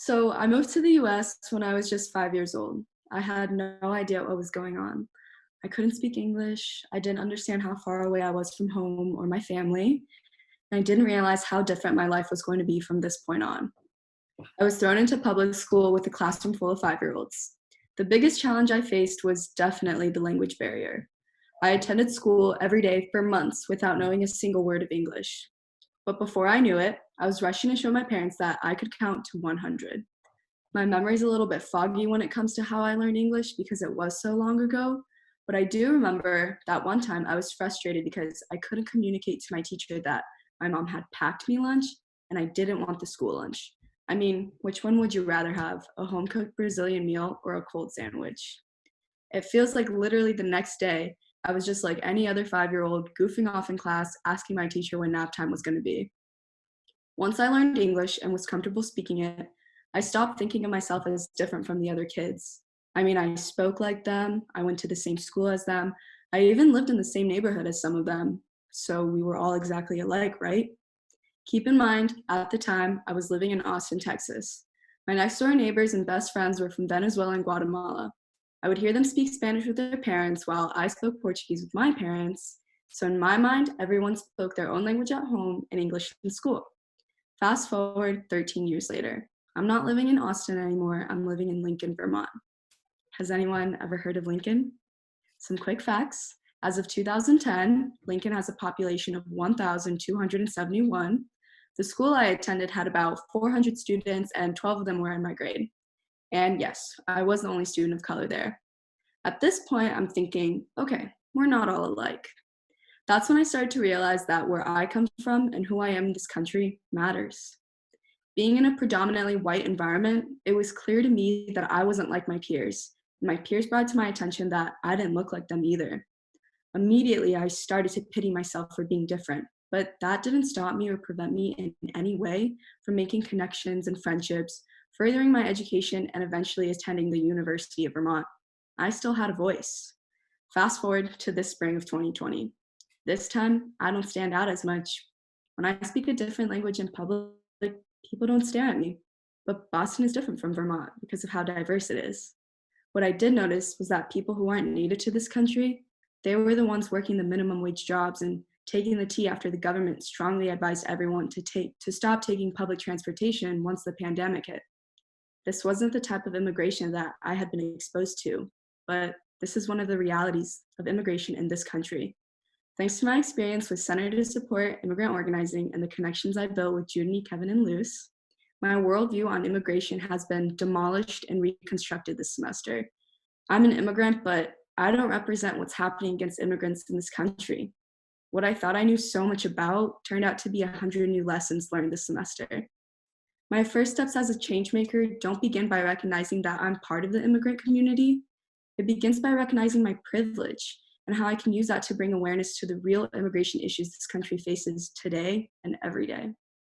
So I moved to the US when I was just 5 years old. I had no idea what was going on. I couldn't speak English. I didn't understand how far away I was from home or my family. And I didn't realize how different my life was going to be from this point on. I was thrown into public school with a classroom full of 5 year olds. The biggest challenge I faced was definitely the language barrier. I attended school every day for months without knowing a single word of English. But before I knew it, I was rushing to show my parents that I could count to 100. My memory's a little bit foggy when it comes to how I learned English because it was so long ago, but I do remember that one time I was frustrated because I couldn't communicate to my teacher that my mom had packed me lunch and I didn't want the school lunch. I mean, which one would you rather have, a home cooked Brazilian meal or a cold sandwich? It feels like literally the next day, I was just like any other 5 year old, goofing off in class, asking my teacher when nap time was going to be. Once I learned English and was comfortable speaking it, I stopped thinking of myself as different from the other kids. I mean, I spoke like them, I went to the same school as them, I even lived in the same neighborhood as some of them. So we were all exactly alike, right? Keep in mind, at the time, I was living in Austin, Texas. My next door neighbors and best friends were from Venezuela and Guatemala. I would hear them speak Spanish with their parents while I spoke Portuguese with my parents. So in my mind, everyone spoke their own language at home and English in school. Fast forward 13 years later. I'm not living in Austin anymore. I'm living in Lincoln, Vermont. Has anyone ever heard of Lincoln? Some quick facts. As of 2010, Lincoln has a population of 1,271. The school I attended had about 400 students, and 12 of them were in my grade. And yes, I was the only student of color there. At this point, I'm thinking, okay, we're not all alike. That's when I started to realize that where I come from and who I am in this country matters. Being in a predominantly white environment, it was clear to me that I wasn't like my peers. My peers brought to my attention that I didn't look like them either. Immediately, I started to pity myself for being different, but that didn't stop me or prevent me in any way from making connections and friendships, furthering my education, and eventually attending the University of Vermont. I still had a voice. Fast forward to this spring of 2020. This time, I don't stand out as much. When I speak a different language in public, people don't stare at me. But Boston is different from Vermont because of how diverse it is. What I did notice was that people who aren't native to this country, they were the ones working the minimum wage jobs and taking the tea after the government strongly advised everyone to stop taking public transportation once the pandemic hit. This wasn't the type of immigration that I had been exposed to, but this is one of the realities of immigration in this country. Thanks to my experience with Center to Support Immigrant Organizing and the connections I built with Judy, Kevin, and Luce, my worldview on immigration has been demolished and reconstructed this semester. I'm an immigrant, but I don't represent what's happening against immigrants in this country. What I thought I knew so much about turned out to be 100 new lessons learned this semester. My first steps as a change maker don't begin by recognizing that I'm part of the immigrant community. It begins by recognizing my privilege and how I can use that to bring awareness to the real immigration issues this country faces today and every day.